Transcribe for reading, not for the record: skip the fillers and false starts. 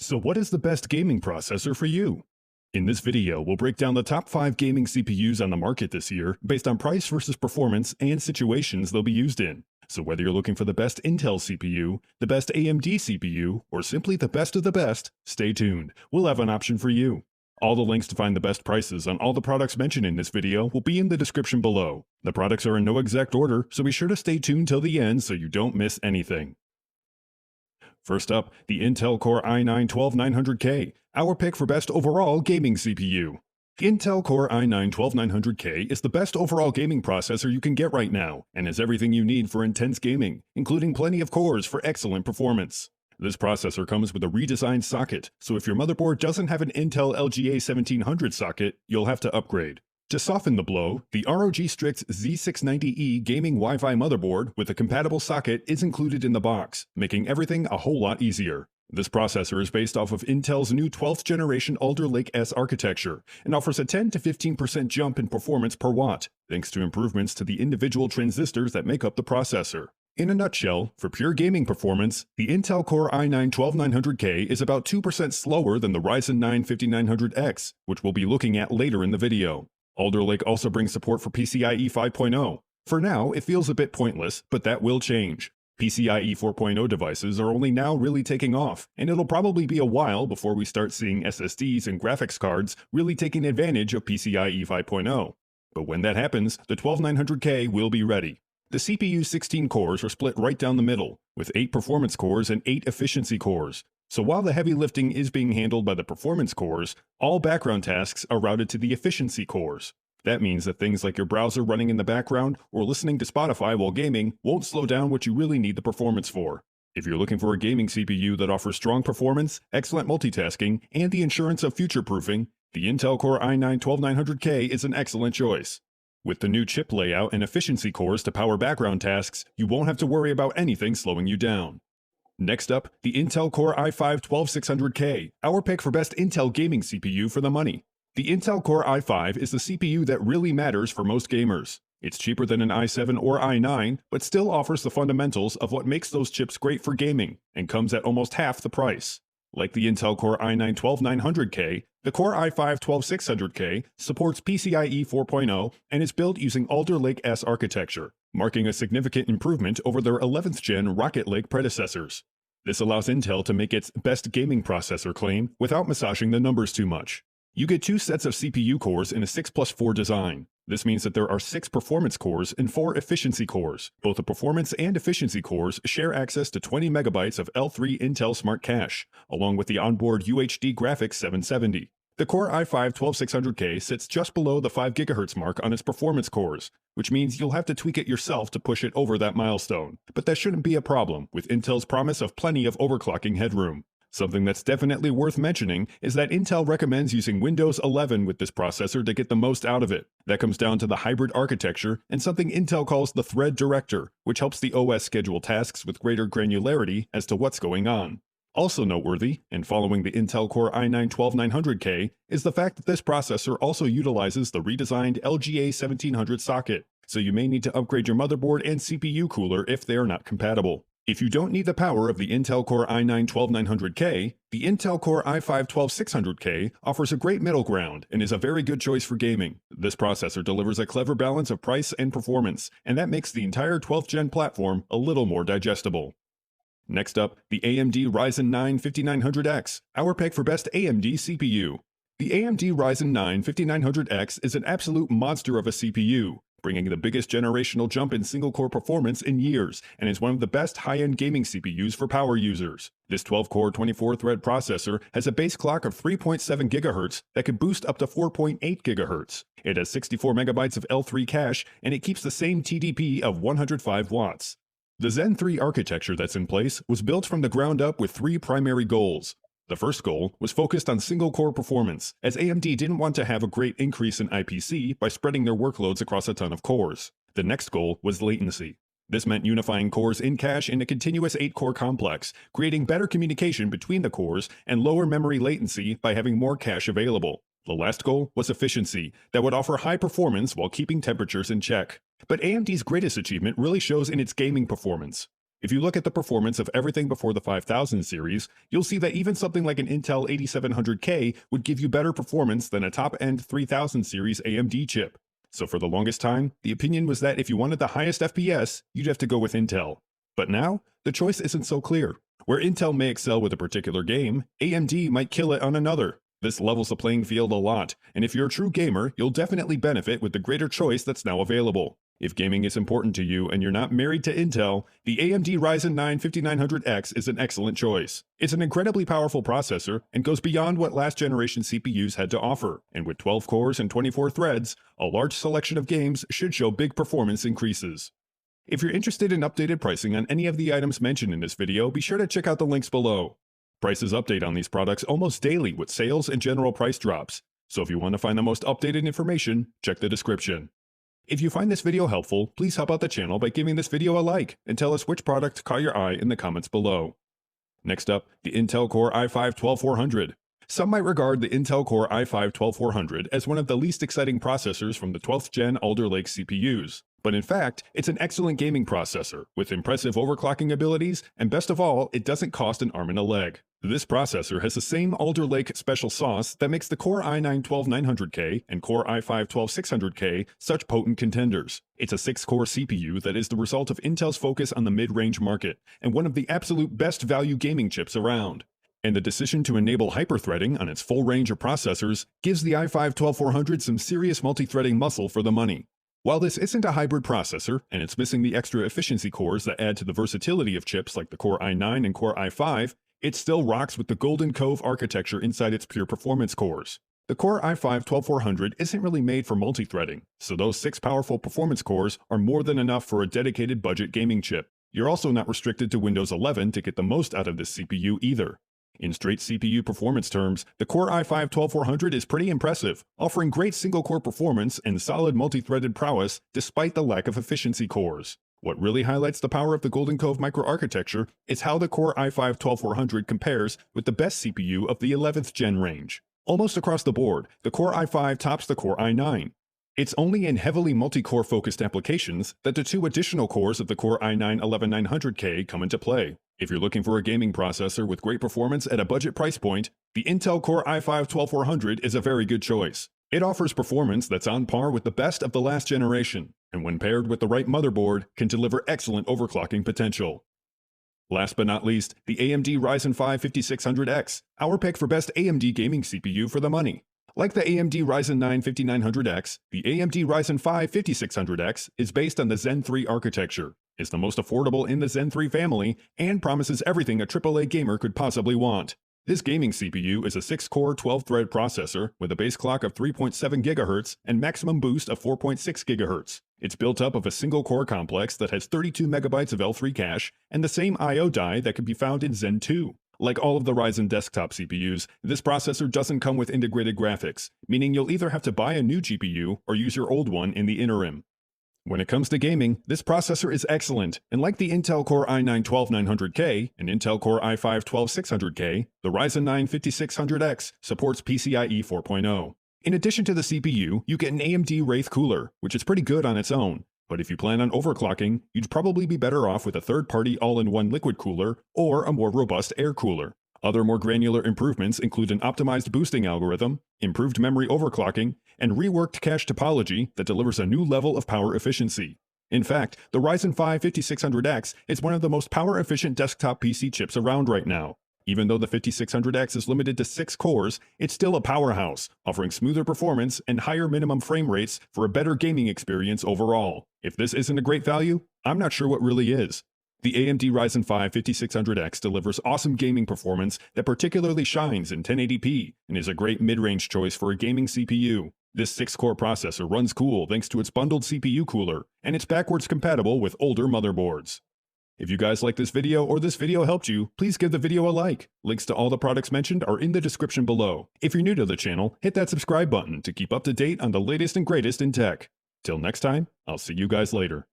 So what is the best gaming processor for you? In this video, we'll break down the top 5 gaming CPUs on the market this year based on price versus performance and situations they'll be used in. So whether you're looking for the best Intel CPU, the best AMD CPU, or simply the best of the best, stay tuned. We'll have an option for you. All the links to find the best prices on all the products mentioned in this video will be in the description below. The products are in no exact order, so be sure to stay tuned till the end so you don't miss anything. First up, the Intel Core i9-12900K, our pick for best overall gaming CPU. The Intel Core i9-12900K is the best overall gaming processor you can get right now, and has everything you need for intense gaming, including plenty of cores for excellent performance. This processor comes with a redesigned socket, so if your motherboard doesn't have an Intel LGA 1700 socket, you'll have to upgrade. To soften the blow, the ROG Strix Z690E gaming Wi-Fi motherboard with a compatible socket is included in the box, making everything a whole lot easier. This processor is based off of Intel's new 12th generation Alder Lake S architecture and offers a 10 to 15% jump in performance per watt, thanks to improvements to the individual transistors that make up the processor. In a nutshell, for pure gaming performance, the Intel Core i9-12900K is about 2% slower than the Ryzen 9 5900X, which we'll be looking at later in the video. Alder Lake also brings support for PCIe 5.0. For now, it feels a bit pointless, but that will change. PCIe 4.0 devices are only now really taking off, and it'll probably be a while before we start seeing SSDs and graphics cards really taking advantage of PCIe 5.0. But when that happens, the 12900K will be ready. The CPU's 16 cores are split right down the middle, with 8 performance cores and 8 efficiency cores. So while the heavy lifting is being handled by the performance cores, all background tasks are routed to the efficiency cores. That means that things like your browser running in the background or listening to Spotify while gaming won't slow down what you really need the performance for. If you're looking for a gaming CPU that offers strong performance, excellent multitasking, and the assurance of future-proofing, the Intel Core i9-12900K is an excellent choice. With the new chip layout and efficiency cores to power background tasks, you won't have to worry about anything slowing you down. Next up, the Intel Core i5-12600K, our pick for best Intel gaming CPU for the money. The Intel Core i5 is the CPU that really matters for most gamers. It's cheaper than an i7 or i9, but still offers the fundamentals of what makes those chips great for gaming, and comes at almost half the price. Like the Intel Core i9-12900K, the Core i5-12600K supports PCIe 4.0 and is built using Alder Lake S architecture, marking a significant improvement over their 11th gen Rocket Lake predecessors. This allows Intel to make its best gaming processor claim without massaging the numbers too much. You get 2 sets of CPU cores in a 6+4 design. This means that there are 6 performance cores and 4 efficiency cores. Both the performance and efficiency cores share access to 20 megabytes of L3 Intel Smart Cache, along with the onboard UHD Graphics 770. The Core i5-12600K sits just below the 5 GHz mark on its performance cores, which means you'll have to tweak it yourself to push it over that milestone. But that shouldn't be a problem, with Intel's promise of plenty of overclocking headroom. Something that's definitely worth mentioning is that Intel recommends using Windows 11 with this processor to get the most out of it. That comes down to the hybrid architecture and something Intel calls the Thread Director, which helps the OS schedule tasks with greater granularity as to what's going on. Also noteworthy, and following the Intel Core i9-12900K, is the fact that this processor also utilizes the redesigned LGA 1700 socket, so you may need to upgrade your motherboard and CPU cooler if they are not compatible. If you don't need the power of the Intel Core i9-12900K, the Intel Core i5-12600K offers a great middle ground and is a very good choice for gaming. This processor delivers a clever balance of price and performance, and that makes the entire 12th gen platform a little more digestible. Next up, the AMD Ryzen 9 5900X, our pick for best AMD CPU. The AMD Ryzen 9 5900X is an absolute monster of a CPU, bringing the biggest generational jump in single-core performance in years, and is one of the best high-end gaming CPUs for power users. This 12-core 24-thread processor has a base clock of 3.7 GHz that can boost up to 4.8 GHz. It has 64 megabytes of L3 cache, and it keeps the same TDP of 105 watts. The Zen 3 architecture that's in place was built from the ground up with 3 primary goals. The first goal was focused on single-core performance, as AMD didn't want to have a great increase in IPC by spreading their workloads across a ton of cores. The next goal was latency. This meant unifying cores in cache in a continuous 8-core complex, creating better communication between the cores and lower memory latency by having more cache available. The last goal was efficiency, that would offer high performance while keeping temperatures in check. But AMD's greatest achievement really shows in its gaming performance. If you look at the performance of everything before the 5000 series, you'll see that even something like an Intel 8700K would give you better performance than a top-end 3000 series AMD chip. So for the longest time, the opinion was that if you wanted the highest FPS, you'd have to go with Intel. But now, the choice isn't so clear. Where Intel may excel with a particular game, AMD might kill it on another. This levels the playing field a lot, and if you're a true gamer, you'll definitely benefit with the greater choice that's now available. If gaming is important to you and you're not married to Intel, the AMD Ryzen 9 5900X is an excellent choice. It's an incredibly powerful processor and goes beyond what last generation CPUs had to offer, and with 12 cores and 24 threads, a large selection of games should show big performance increases. If you're interested in updated pricing on any of the items mentioned in this video, be sure to check out the links below. Prices update on these products almost daily with sales and general price drops, so if you want to find the most updated information, check the description. If you find this video helpful, please help out the channel by giving this video a like and tell us which product caught your eye in the comments below. Next up, the Intel Core i5-12400. Some might regard the Intel Core i5-12400 as one of the least exciting processors from the 12th gen Alder Lake CPUs. But in fact, it's an excellent gaming processor, with impressive overclocking abilities, and best of all, it doesn't cost an arm and a leg. This processor has the same Alder Lake special sauce that makes the Core i9-12900K and Core i5-12600K such potent contenders. It's a 6-core CPU that is the result of Intel's focus on the mid-range market, and one of the absolute best value gaming chips around. And the decision to enable hyperthreading on its full range of processors gives the i5-12400 some serious multi-threading muscle for the money. While this isn't a hybrid processor, and it's missing the extra efficiency cores that add to the versatility of chips like the Core i9 and Core i5, it still rocks with the Golden Cove architecture inside its pure performance cores. The Core i5-12400 isn't really made for multi-threading, so those 6 powerful performance cores are more than enough for a dedicated budget gaming chip. You're also not restricted to Windows 11 to get the most out of this CPU either. In straight CPU performance terms, the Core i5-12400 is pretty impressive, offering great single-core performance and solid multi-threaded prowess despite the lack of efficiency cores. What really highlights the power of the Golden Cove microarchitecture is how the Core i5-12400 compares with the best CPU of the 11th gen range. Almost across the board, the Core i5 tops the Core i9. It's only in heavily multi-core focused applications that the 2 additional cores of the Core i9-11900K come into play. If you're looking for a gaming processor with great performance at a budget price point, the Intel Core i5-12400 is a very good choice. It offers performance that's on par with the best of the last generation, and when paired with the right motherboard, can deliver excellent overclocking potential. Last but not least, the AMD Ryzen 5 5600X, our pick for best AMD gaming CPU for the money. Like the AMD Ryzen 9 5900X, the AMD Ryzen 5 5600X is based on the Zen 3 architecture, is the most affordable in the Zen 3 family, and promises everything a AAA gamer could possibly want. This gaming CPU is a 6-core 12-thread processor with a base clock of 3.7 GHz and maximum boost of 4.6 GHz. It's built up of a single core complex that has 32 MB of L3 cache and the same I/O die that can be found in Zen 2. Like all of the Ryzen desktop CPUs, this processor doesn't come with integrated graphics, meaning you'll either have to buy a new GPU or use your old one in the interim. When it comes to gaming, this processor is excellent, and like the Intel Core i9-12900K and Intel Core i5-12600K, the Ryzen 9 5600X supports PCIe 4.0. In addition to the CPU, you get an AMD Wraith cooler, which is pretty good on its own. But if you plan on overclocking, you'd probably be better off with a third-party all-in-one liquid cooler or a more robust air cooler. Other more granular improvements include an optimized boosting algorithm, improved memory overclocking, and reworked cache topology that delivers a new level of power efficiency. In fact, the Ryzen 5 5600X is one of the most power-efficient desktop PC chips around right now. Even though the 5600X is limited to 6 cores, it's still a powerhouse, offering smoother performance and higher minimum frame rates for a better gaming experience overall. If this isn't a great value, I'm not sure what really is. The AMD Ryzen 5 5600X delivers awesome gaming performance that particularly shines in 1080p and is a great mid-range choice for a gaming CPU. This 6-core processor runs cool thanks to its bundled CPU cooler, and it's backwards compatible with older motherboards. If you guys like this video or this video helped you, please give the video a like. Links to all the products mentioned are in the description below. If you're new to the channel, hit that subscribe button to keep up to date on the latest and greatest in tech. Till next time, I'll see you guys later.